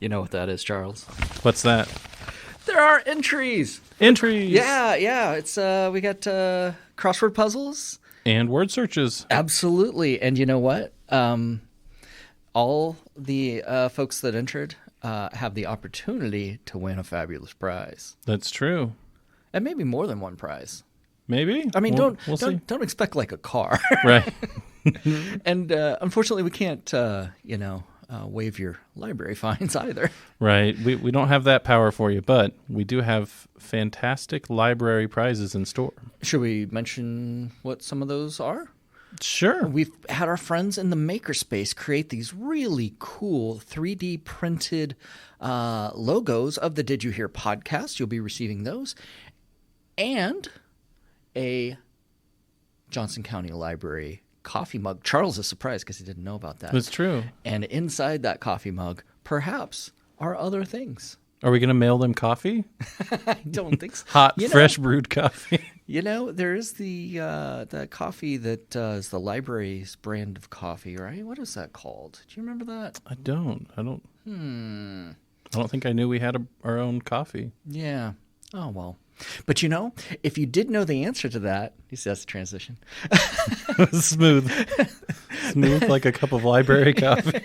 You know what that is, Charles? What's that? There are entries. Entries. Yeah. It's we got crossword puzzles And word searches. Absolutely. And you know what? All the folks that entered have the opportunity to win a fabulous prize, That's true. and maybe more than one prize. Maybe. I mean, we'll see. don't expect like a car. Right. And unfortunately, we can't waive your library fines either. Right. We don't have that power for you, but we do have fantastic library prizes in store. Should we mention what some of those are? Sure. We've had our friends in the makerspace create these really cool 3D printed logos of the Did You Hear podcast. You'll be receiving those. And a Johnson County Library coffee mug. Charles is surprised because he didn't know about that. That's true. And inside that coffee mug, perhaps, are other things. Are we going to mail them coffee? I don't think so. Hot, fresh brewed coffee. There is the coffee that is the library's brand of coffee, right? What is that called? Do you remember that? I don't. I don't think I knew we had our own coffee. Yeah. Oh, well. But if you did know the answer to that, you see that's the transition. Smooth like a cup of library coffee.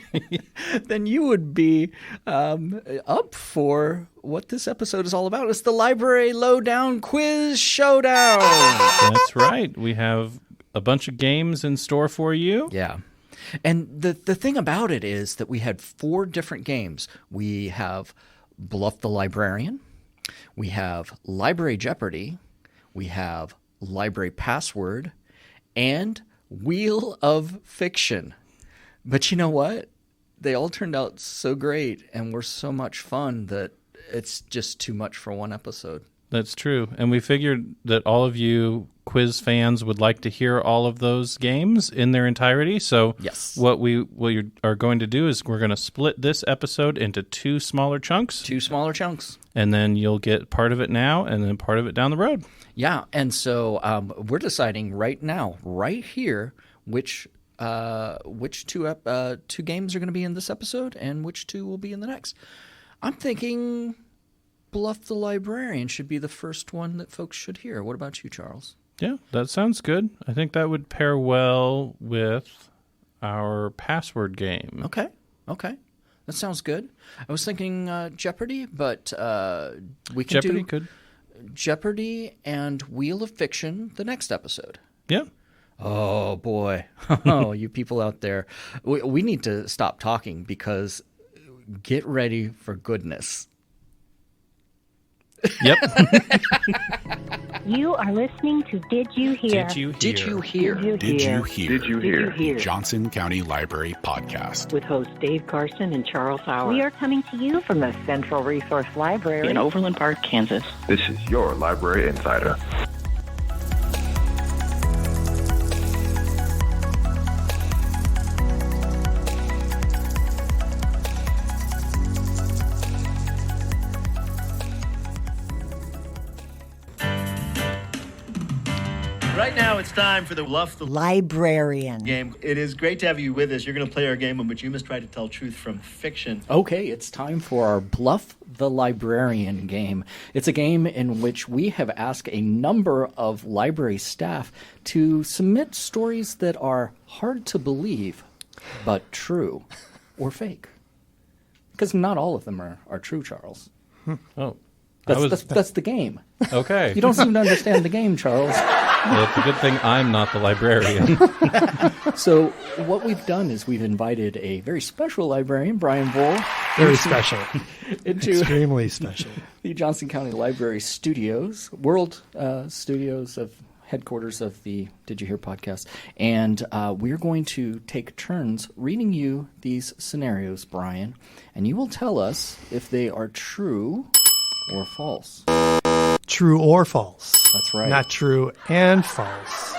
Then you would be up for what this episode is all about. It's the Library Lowdown Quiz Showdown. That's right. We have a bunch of games in store for you. Yeah. And the thing about it is that we had 4 different games. We have Bluff the Librarian. We have Library Jeopardy, we have Library Password, and Wheel of Fiction. But you know what? They all turned out so great and were so much fun that it's just too much for one episode. That's true. And we figured that all of you quiz fans would like to hear all of those games in their entirety. So yes. What we are going to do is we're going to split this episode into 2 smaller chunks. 2 smaller chunks. And then you'll get part of it now and then part of it down the road. Yeah. And so we're deciding right now, right here, which 2 games are going to be in this episode and which 2 will be in the next. I'm thinking Bluff the Librarian should be the first one that folks should hear. What about you, Charles? Yeah, that sounds good. I think that would pair well with our password game. Okay. That sounds good. I was thinking Jeopardy, but we can Jeopardy do could. Jeopardy and Wheel of Fiction the next episode. Yeah. Oh, boy. Oh, you people out there. We need to stop talking because get ready for goodness. Yep. You are listening to Did You Hear? Did you hear? Did you hear? Johnson County Library Podcast. With hosts Dave Carson and Charles Howard. We are coming to you from the Central Resource Library in Overland Park, Kansas. This is your Library Insider. Right now, it's time for the Bluff the Librarian game. It is great to have you with us. You're going to play our game in which you must try to tell truth from fiction. Okay, it's time for our Bluff the Librarian game. It's a game in which we have asked a number of library staff to submit stories that are hard to believe, but true or fake. Because not all of them are true, Charles. Oh. That's the game. Okay. You don't seem to understand the game, Charles. Well, it's a good thing I'm not the librarian. So what we've done is we've invited a very special librarian, Bryan Bull. Very special. Extremely special. The Johnson County Library Studios, world studios of headquarters of the Did You Hear podcast. And we're going to take turns reading you these scenarios, Bryan, and you will tell us if they are true or false. True or false. That's right. Not true and false.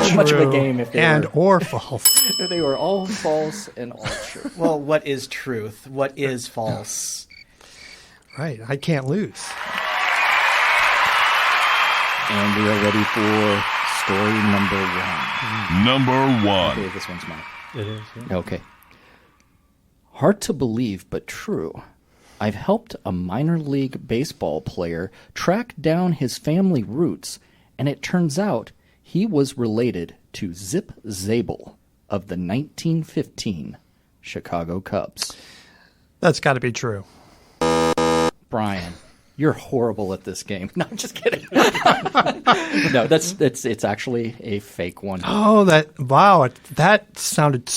Too much of a game if they or false. If they were all false and all true. Well, what is truth? What is false? Right. I can't lose. And we are ready for story number 1. Okay, this one's mine. It is. Yeah. Okay. Hard to believe, but true. I've helped a minor league baseball player track down his family roots, and it turns out he was related to Zip Zabel of the 1915 Chicago Cubs. That's got to be true. Bryan, you're horrible at this game. No, I'm just kidding. No, it's actually a fake one. Oh, that sounded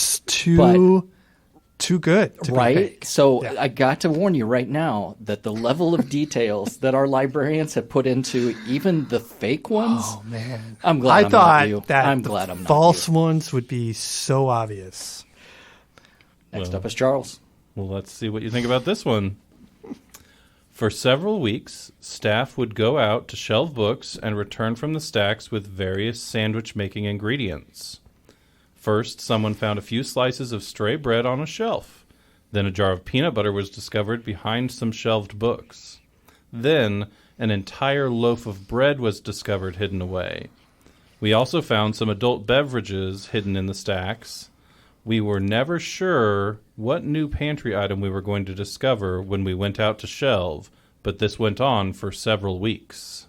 too good to be right? fake. So Yeah. I got to warn you right now that the level of details that our librarians have put into even the fake ones. Oh man, I'm glad I thought not you. that I'm the glad I'm not false you. ones would be so obvious. Next up is Charles. Well, let's see what you think about this one. For several weeks, staff would go out to shelve books and return from the stacks with various sandwich-making ingredients. First, someone found a few slices of stray bread on a shelf. Then a jar of peanut butter was discovered behind some shelved books. Then, an entire loaf of bread was discovered hidden away. We also found some adult beverages hidden in the stacks. We were never sure what new pantry item we were going to discover when we went out to shelve, but this went on for several weeks.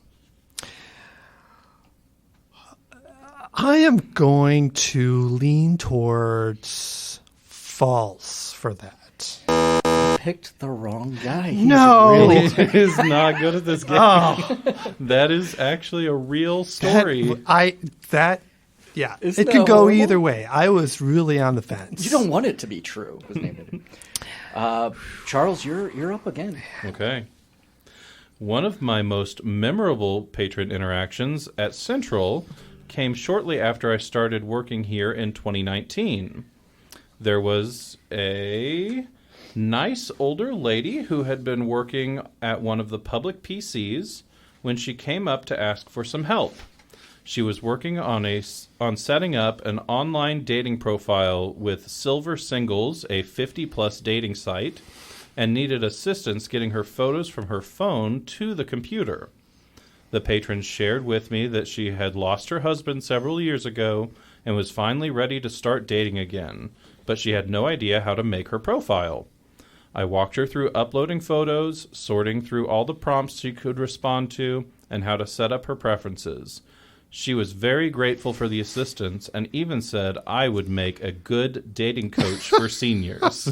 I am going to lean towards false for that. Picked the wrong guy. He's No. really Is not good at this game. Oh, That is actually a real story. yeah, Isn't it that could go horrible? either way. I was really on the fence. You don't want it to be true. Was named it. Charles, you're up again. Okay. One of my most memorable patron interactions at Central came shortly after I started working here in 2019. There was a nice older lady who had been working at one of the public PCs when she came up to ask for some help. She was working on setting up an online dating profile with Silver Singles, a 50-plus dating site, and needed assistance getting her photos from her phone to the computer. The patron shared with me that she had lost her husband several years ago and was finally ready to start dating again, but she had no idea how to make her profile. I walked her through uploading photos, sorting through all the prompts she could respond to, and how to set up her preferences. She was very grateful for the assistance and even said I would make a good dating coach for seniors.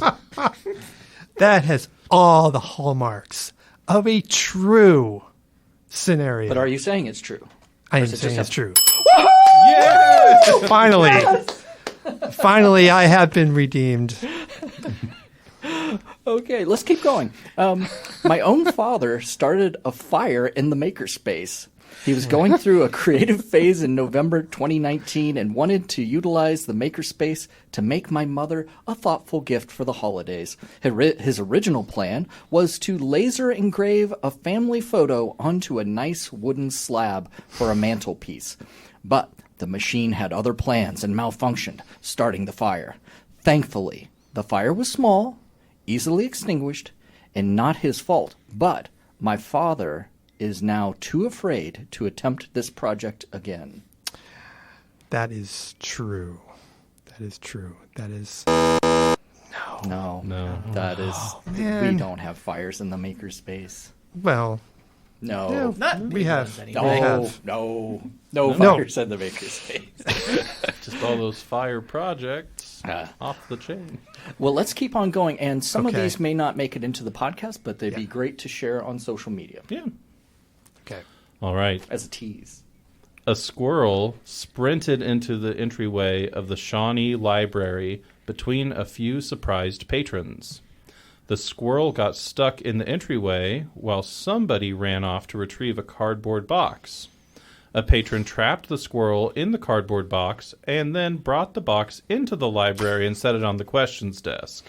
That has all the hallmarks of a true scenario. But are you saying it's true? I am is it saying just it's true. Yes! Finally, I have been redeemed. Okay, let's keep going. My own father started a fire in the makerspace. He was going through a creative phase in November 2019 and wanted to utilize the makerspace to make my mother a thoughtful gift for the holidays. His original plan was to laser engrave a family photo onto a nice wooden slab for a mantelpiece. But the machine had other plans and malfunctioned, starting the fire. Thankfully, the fire was small, easily extinguished, and not his fault. But my father is now too afraid to attempt this project again. That is true. That is true. That is... No. That is... man. We don't have fires in the makerspace. Well, No. we have... No, we have. no fires in the makerspace. Just all those fire projects off the chain. Well, let's keep on going. And some of Okay. these may not make it into the podcast, but they'd be Yeah. great to share on social media Yeah. Okay. All right. as a tease. A squirrel sprinted into the entryway of the Shawnee Library between a few surprised patrons. The squirrel got stuck in the entryway while somebody ran off to retrieve a cardboard box. A patron trapped the squirrel in the cardboard box and then brought the box into the library and set it on the questions desk.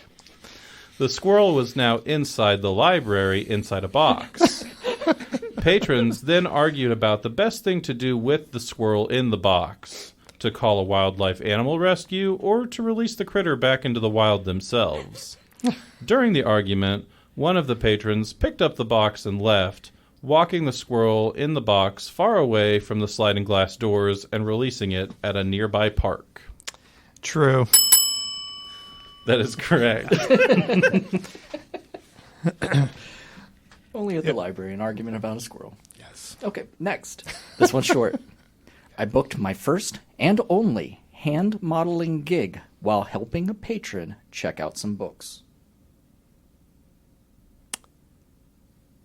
The squirrel was now inside the library, inside a box. Patrons then argued about the best thing to do with the squirrel in the box, to call a wildlife animal rescue or to release the critter back into the wild themselves. During the argument, one of the patrons picked up the box and left, walking the squirrel in the box far away from the sliding glass doors and releasing it at a nearby park. True. That is correct. Only at the library, an argument about a squirrel. Yes. Okay, next. This one's short. I booked my first and only hand modeling gig while helping a patron check out some books.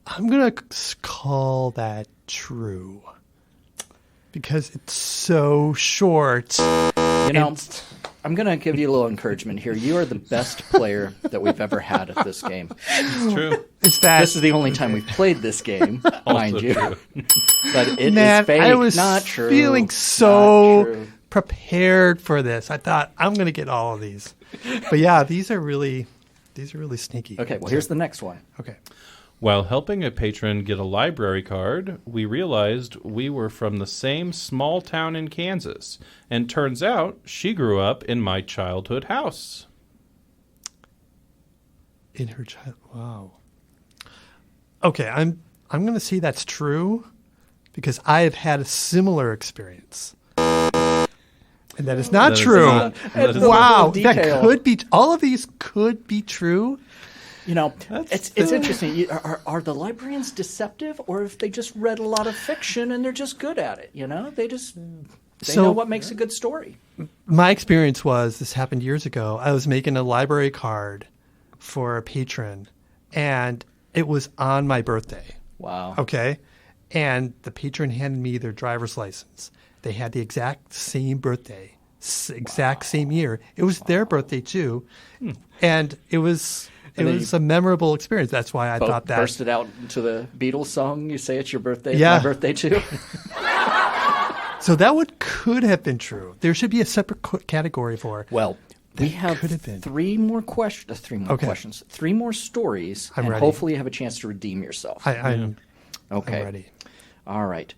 I'm going to call that true because it's so short. You know, I'm going to give you a little encouragement here. You are the best player that we've ever had at this game. It's true. This is the only time we've played this game, mind you. True. But it Man, is fake, I was not true. feeling so prepared for this. I thought I'm going to get all of these. But yeah, these are really sneaky. Okay, well, here's the next one. Okay. While helping a patron get a library card, we realized we were from the same small town in Kansas, and turns out she grew up in my childhood house. In her child, wow. Okay, I'm going to say that's true because I have had a similar experience. And that is not true. Wow, that could be. All of these could be true. You know, it's interesting. Are the librarians deceptive, or if they just read a lot of fiction and they're just good at it? You know, they know what makes a good story. My experience was this happened years ago. I was making a library card for a patron, and it was on my birthday. Wow. Okay, and the patron handed me their driver's license. They had the exact same birthday, exact same year. It was their birthday too, and it was. It was a memorable experience. That's why I thought that. Bursted out into the Beatles song. You say it's your birthday. Yeah. It's my birthday too. So that could have been true. There should be a separate category for. Well, we have three more questions. Three more stories, I'm and ready. hopefully you have a chance to redeem yourself. I'm okay. I'm ready. All right.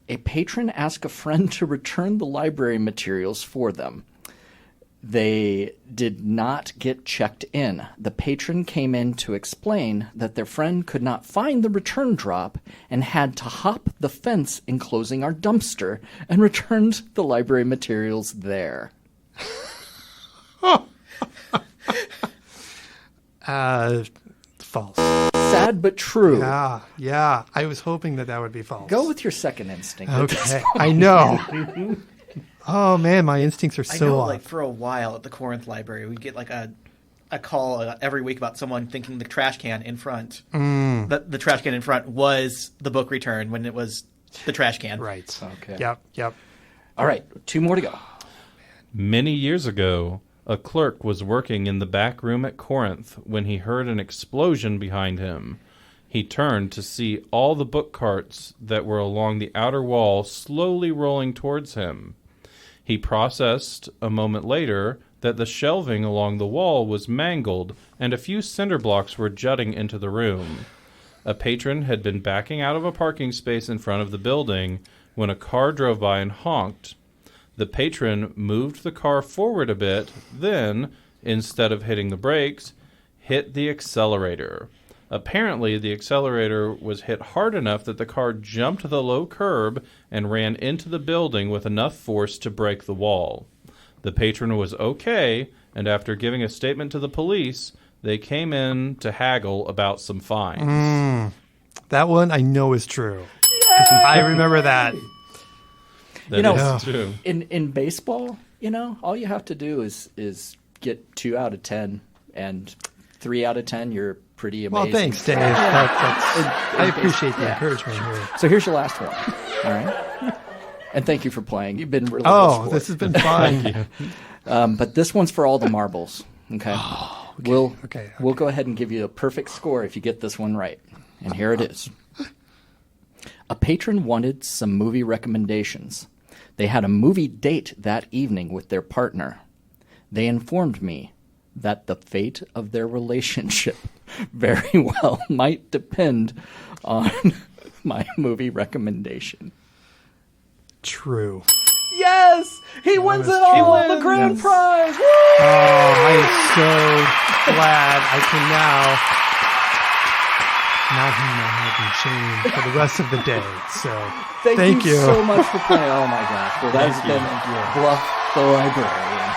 A patron asked a friend to return the library materials for them. They did not get checked in. The patron came in to explain that their friend could not find the return drop and had to hop the fence enclosing our dumpster and returned the library materials there. False. Sad but true. Yeah. I was hoping that would be false. Go with your second instinct. Okay. I know. Oh man, my instincts are so off. Like for a while at the Corinth Library, we'd get like a call every week about someone thinking the trash can in front, the trash can in front was the book return when it was the trash can. Right. Okay. Yep. All right, two more to go. Many years ago, a clerk was working in the back room at Corinth when he heard an explosion behind him. He turned to see all the book carts that were along the outer wall slowly rolling towards him. He processed a moment later that the shelving along the wall was mangled and a few cinder blocks were jutting into the room. A patron had been backing out of a parking space in front of the building when a car drove by and honked. The patron moved the car forward a bit, then, instead of hitting the brakes, hit the accelerator. Apparently, the accelerator was hit hard enough that the car jumped the low curb and ran into the building with enough force to break the wall. The patron was okay, and after giving a statement to the police, they came in to haggle about some fines. That one I know is true. I remember that. That is true. In baseball, all you have to do is get 2 out of 10, and 3 out of 10, you're pretty amazing. Well, thanks, Dave. I appreciate the encouragement here. So here's your last one. All right. And thank you for playing. You've been really good sport. This has been fun. But this one's for all the marbles. Okay. We'll go ahead and give you a perfect score if you get this one right. And here it is. A patron wanted some movie recommendations. They had a movie date that evening with their partner. They informed me that the fate of their relationship very well might depend on my movie recommendation. True. Yes! He wins it all! The grand prize! Woo! Oh, I am so glad I can now hang my head in shame for the rest of the day. So thank you so much for playing. Oh my gosh. Well, that's been Bluff the Librarian.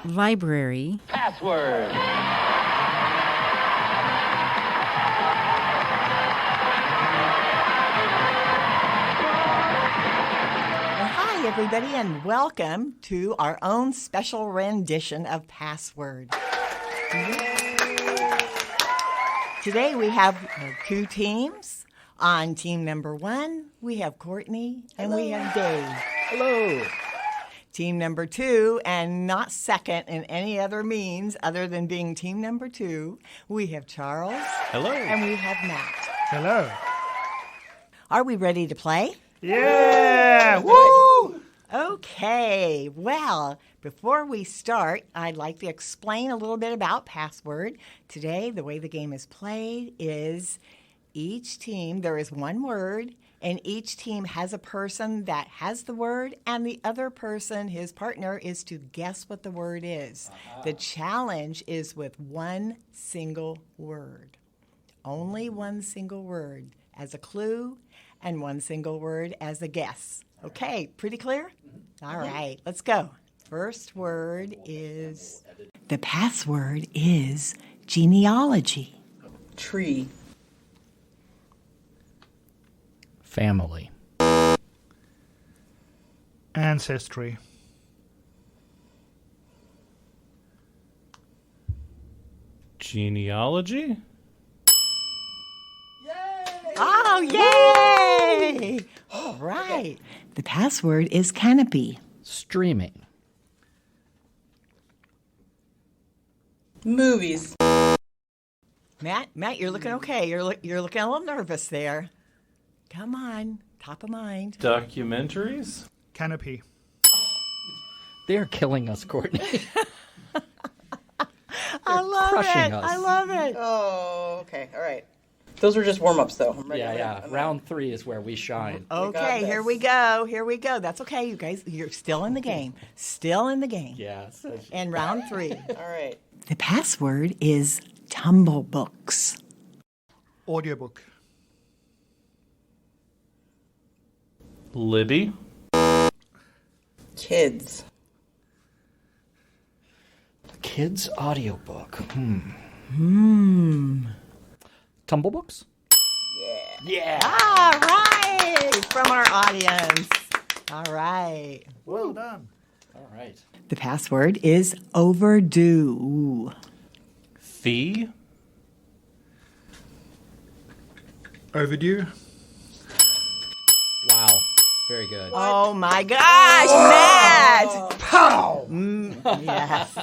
Library. Password. Hi, everybody, and welcome to our own special rendition of Password. Today we have two teams. On team number 1, we have Courtney and we have Dave. Hello. Team number 2, and not second in any other means other than being team number 2, we have Charles. Hello. And we have Matt. Hello. Are we ready to play? Yeah! Woo! Okay, well, before we start, I'd like to explain a little bit about Password. Today, the way the game is played is each team, there is one word, and each team has a person that has the word, and the other person, his partner, is to guess what the word is. The challenge is with one single word. Only one single word as a clue, and one single word as a guess. Okay, pretty clear? All right, let's go. First word is, the password is genealogy. Tree. Family. Ancestry. Genealogy? Oh, yay! All right. The password is canopy. Streaming. Movies. Matt, you're looking okay. You're looking a little nervous there. Come on, top of mind. Documentaries? Canopy. They're killing us, Courtney. I love crushing it. us. I love it. Oh, okay. All right. Those were just warm-ups, though. I'm ready. Yeah. Round 3 is where we shine. Okay, here we go. Here we go. That's okay, you guys. You're still in the game. Still in the game. Yes. And round 3. All right. The password is tumble books. Audiobook. Libby? Kids. Kids audiobook. Tumblebooks? Yeah. All right. From our audience. All right. Well done. All right. The password is overdue. Fee? Overdue. Wow. Very good. Oh my gosh, Matt! Pow! Yes.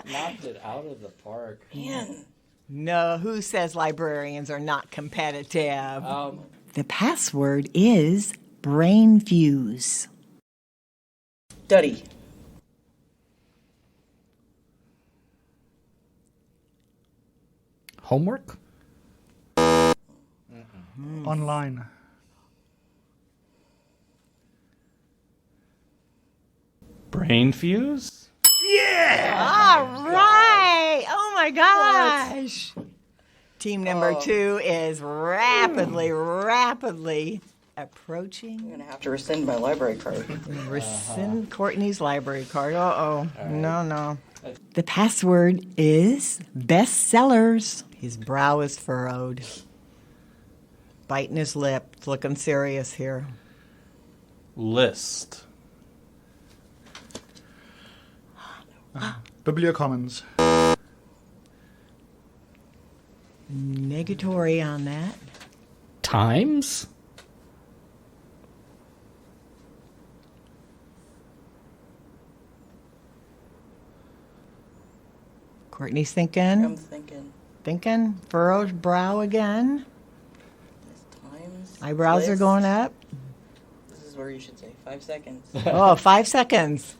Knocked it out of the park. Man. No, who says librarians are not competitive? The password is brain fuse. Study. Homework? Online. Brain fuse? All right. Oh my gosh. Team number 2 is rapidly approaching. I'm going to have to rescind my library card. Rescind Courtney's library card. Uh-oh. Right. No. The password is bestsellers. His brow is furrowed. Biting his lip. Looking serious here. List. Bibliocommons. Negatory on that. Times? Courtney's thinking. I'm thinking. Thinking. Furrowed brow again. Times. Eyebrows are going up. This is where you should say 5 seconds. Oh, 5 seconds.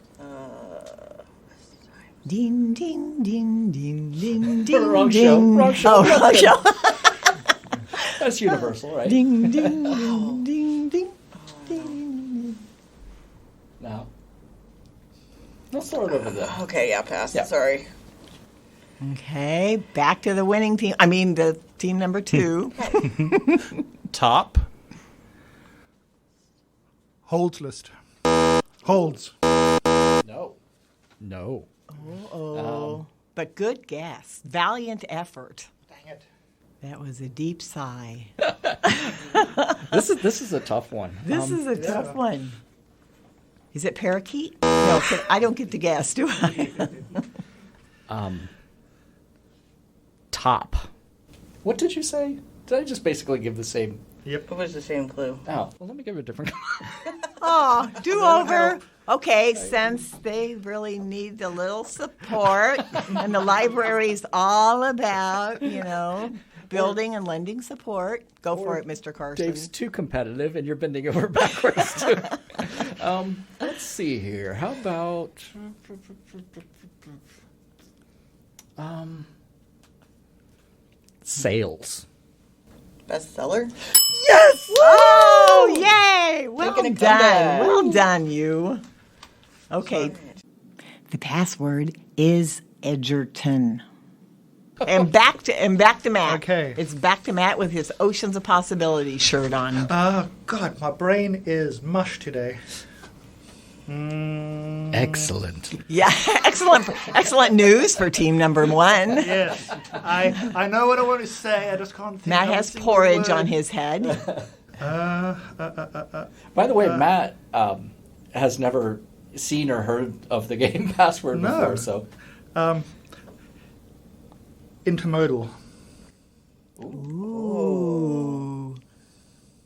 Ding, ding, ding, ding, ding, ding. Wrong ding. show. Oh, wrong show. That's universal, right? Ding, ding, ding, ding, ding, ding. Now. Let's start over there. Okay, yeah, pass. Yeah. Sorry. Okay, back to the winning team. I mean, the team number 2. Top. Holds list. Holds. No. No. But good guess. Valiant effort. Dang it. That was a deep sigh. This is a tough one. This is a tough one. Is it parakeet? No, I don't get to guess, do I? Top. What did you say? Did I just basically give the same? Yep. It was the same clue. Oh, well, let me give it a different. Oh, do-over. Okay, since they really need a little support, and the library's all about, building and lending support. Go for it, Mr. Carson. Dave's too competitive, and you're bending over backwards, too. Let's see here. How about... sales. Bestseller? Yes! Oh, yay! Well Taking a done. comeback. Well done, you. Okay. The password is Edgerton. And back to Matt. Okay. It's back to Matt with his Oceans of Possibility shirt on. God, my brain is mush today. Excellent. Yeah, excellent news for team number 1. Yes, I know what I want to say. I just can't think. Matt has porridge on his head. By the way, Matt has never seen or heard of the game Password before, so. Intermodal. Ooh.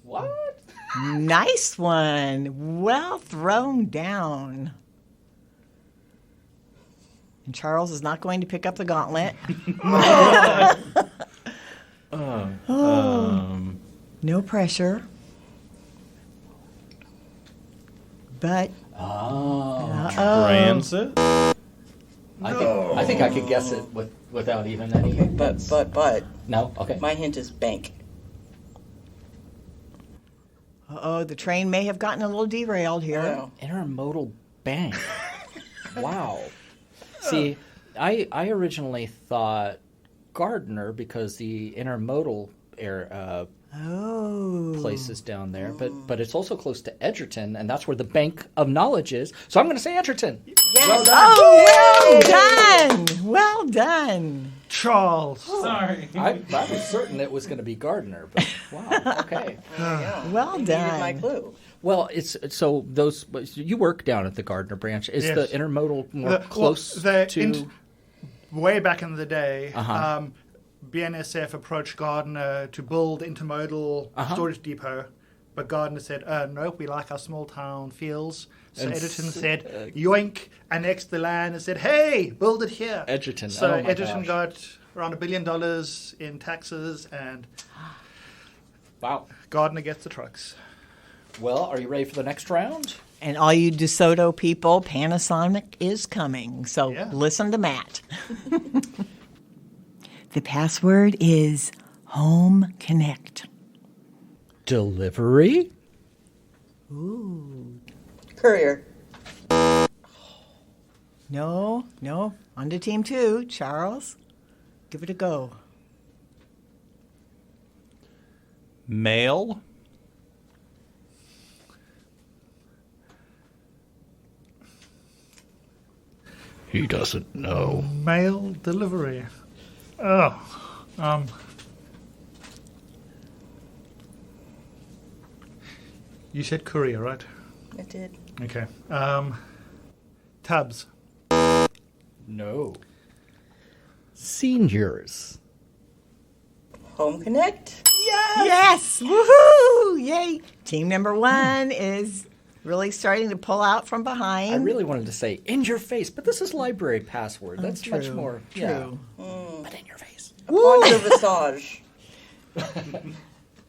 What? Nice one. Well thrown down. And Charles is not going to pick up the gauntlet. No pressure. But Transit? I think I could guess it without even any. But. No? Okay. My hint is bank. The train may have gotten a little derailed here. Oh. Intermodal bank. Wow. See, I originally thought Gardner because the intermodal places down there, but it's also close to Edgerton, and that's where the Bank of Knowledge is. So I'm going to say Edgerton. Yes. Well done. Oh, well done. Well done. Charles. Sorry. I was certain it was going to be Gardner, but wow. Okay. Well You done. needed my clue. Well, it's so those you work down at the Gardner branch. Is Yes. the intermodal more close to? Way back in the day, BNSF approached Gardner to build intermodal storage depot, but Gardner said, "No, we like our small town feels." So And Edgerton said, "Yoink!" annexed the land and said, "Hey, build it here." Edgerton. So Oh my Edgerton gosh. got around $1 billion in taxes, and Wow. Gardner gets the trucks. Well, are you ready for the next round? And all you DeSoto people, Panasonic is coming. So Yeah. listen to Matt. The password is Home Connect. Delivery? Ooh. Courier. No. On to team 2. Charles, give it a go. Mail? He doesn't know. Mail delivery. You said courier, right? I did. Okay. Tabs. No. Seniors. Home Connect. Yes! Woohoo! Yay! Team number 1 is really starting to pull out from behind. I really wanted to say in your face, but this is library password. That's true, much more true. Yeah. But in your face. Upon your visage.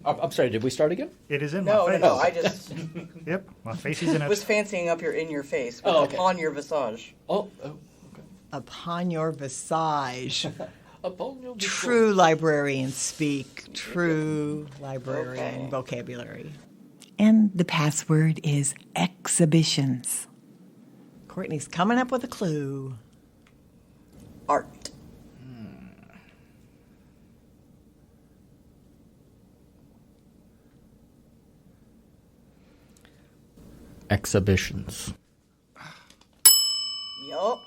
I'm sorry, did we start again? It is in No, my face. no, I just Yep, my face is in it. was fancying up your in your face. With Oh, okay. Upon your visage. Oh. Upon your visage. Upon your True librarian speak. True librarian vocabulary. And the password is exhibitions. Courtney's coming up with a clue. Art. Exhibitions. Yup.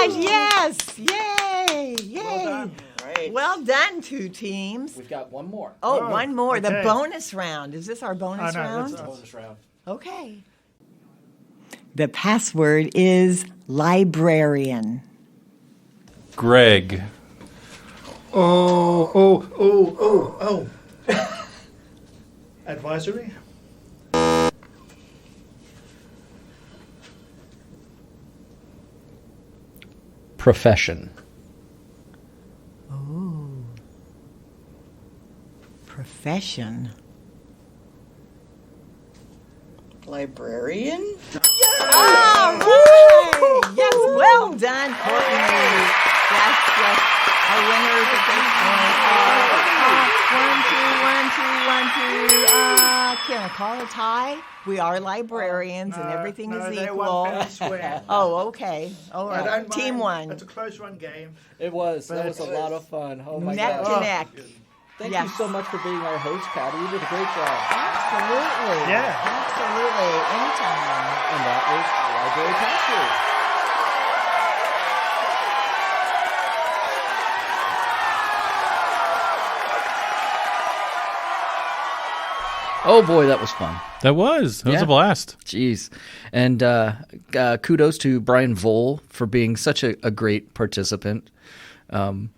right, yes. Yay. Yay. Well done. Right. Well done, two teams. We've got one more. Oh, one more. The okay. bonus round. Is this our bonus no, round? that's Bonus round. Okay. The password is librarian. Greg. Oh. Advisory? Profession. Oh. Profession. Librarian? All right. Yes, well done, Courtney. Yes. Our winners at this point are 1, 2, 1, 2, 1, 2. Can I call a tie? We are librarians and everything is equal. Oh, okay. All right. Team one. It's a close run game. It was. That was a lot of fun. Oh my Neck gosh. to neck. Thank you so much for being our host, Patty. You did a great job. Absolutely. Yeah. Absolutely. Anytime. And that was Library Password. Oh boy, that was fun. That was a blast. Jeez. And kudos to Bryan Vole for being such a great participant. Maybe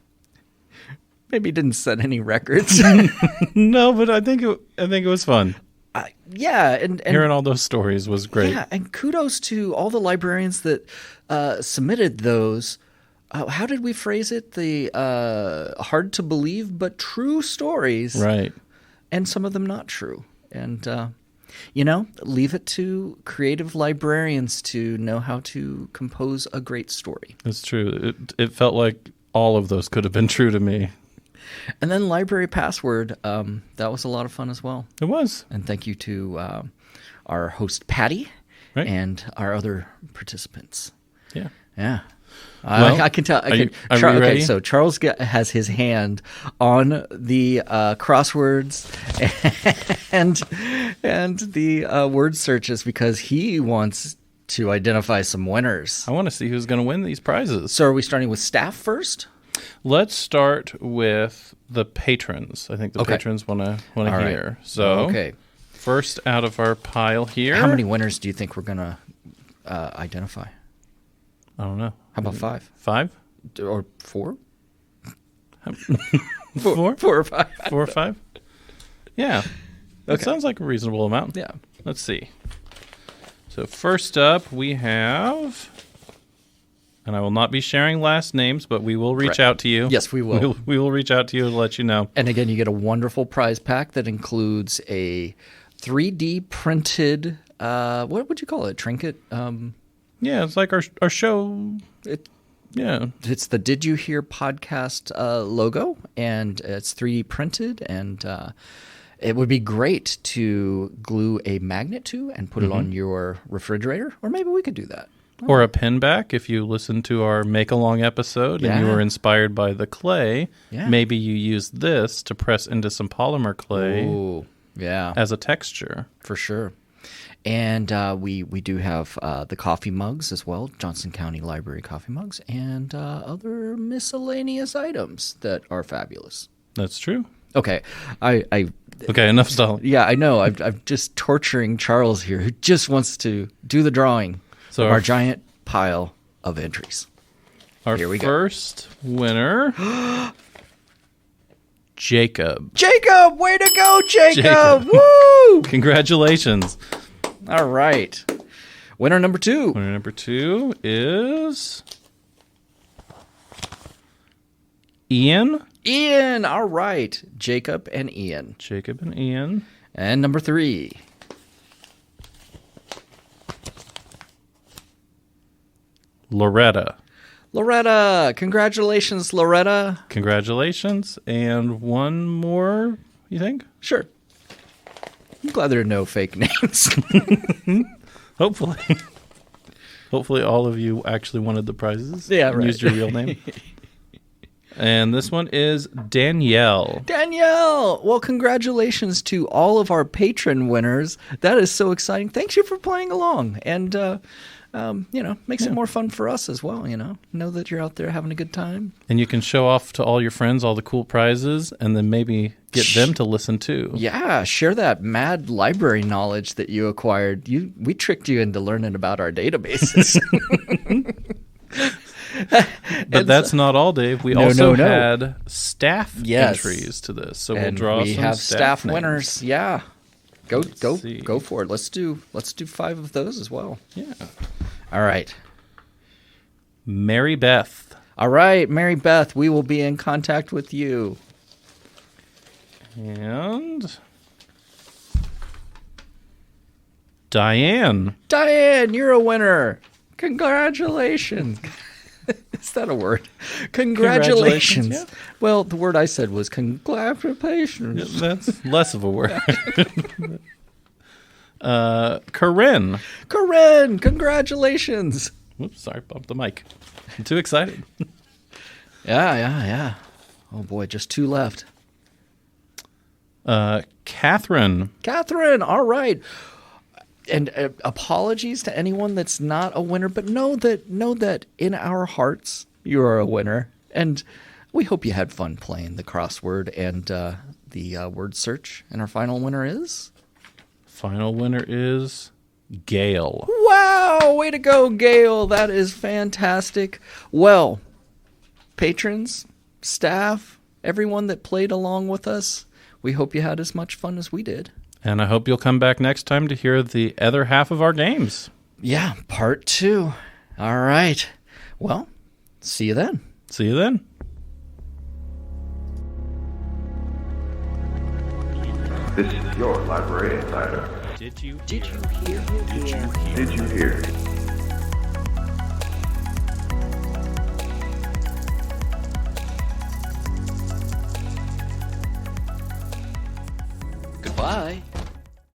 didn't set any records. No, but I think it was fun. Yeah, and hearing all those stories was great. Yeah, and kudos to all the librarians that submitted those. How did we phrase it? The hard to believe but true stories, right? And some of them not true. And leave it to creative librarians to know how to compose a great story. That's true. It felt like all of those could have been true to me. And then Library Password, that was a lot of fun as well. It was. And thank you to our host, Patti, and our other participants. Yeah. Yeah. Well, I can tell. Are you ready? Okay, so Charles has his hand on the crosswords and the word searches because he wants to identify some winners. I want to see who's going to win these prizes. So are we starting with staff first? Let's start with the patrons. I think the patrons want to hear. Right. So, first out of our pile here. How many winners do you think we're going to identify? I don't know. How about 5? 5? Or 4? 4? 4 or 5. 4 or 5? Yeah. That sounds like a reasonable amount. Yeah. Let's see. So first up we have, and I will not be sharing last names, but we will reach out to you. Yes, we will. We will reach out to you and let you know. And again, you get a wonderful prize pack that includes a 3D printed, what would you call it? Trinket? Yeah, it's like our show. It's the Did You Hear podcast logo, and it's 3D printed, and it would be great to glue a magnet to and put it on your refrigerator, or maybe we could do that. Or a pin back if you listen to our make-along episode and you were inspired by the clay. Yeah. Maybe you use this to press into some polymer clay as a texture. For sure. And we do have the coffee mugs as well, Johnson County Library coffee mugs, and other miscellaneous items that are fabulous. That's true. Okay, Okay, enough stalling. Yeah, I know. I'm just torturing Charles here, who just wants to do the drawing of our giant pile of entries. Here we first winner, Jacob. Jacob, way to go, Jacob! Woo! Congratulations. All right. Winner number 2. Winner number 2 is Ian. Ian, all right. Jacob and Ian. Jacob and Ian. And number 3. Loretta. Loretta. Congratulations, Loretta. Congratulations. And one more, you think? Sure. I'm glad there are no fake names. Hopefully. Hopefully all of you actually wanted the prizes. Yeah, and right. used your real name. And this one is Danielle. Danielle! Well, congratulations to all of our patron winners. That is so exciting. Thank you for playing along. And makes it more fun for us as well, Know that you're out there having a good time. And you can show off to all your friends all the cool prizes and then maybe get them to listen too. Yeah, share that mad library knowledge that you acquired. We tricked you into learning about our databases. But that's not all, Dave. We also had staff entries to this. So we'll draw we some have staff names. winners. Yeah. Go for it. Let's do 5 of those as well. Yeah. All right. Mary Beth. All right, Mary Beth, we will be in contact with you. And Diane. Diane, you're a winner. Congratulations. Is that a word? Congratulations. Yeah. Well, the word I said was congratulations. Yeah, that's less of a word. Corinne. Corinne, congratulations. Oops, sorry, bumped the mic. I'm too excited. Yeah. Oh, boy, just 2 left. Catherine. Catherine, all right. And apologies to anyone that's not a winner, but know that in our hearts you are a winner, and we hope you had fun playing the crossword and the word search. And our final winner is? Final winner is Gail. Wow, way to go, Gail! That is fantastic. Well, patrons, staff, everyone that played along with us, we hope you had as much fun as we did. And I hope you'll come back next time to hear the other half of our games. Yeah, part 2. All right. Well, see you then. See you then. This is your Library Insider. Did you hear? Goodbye.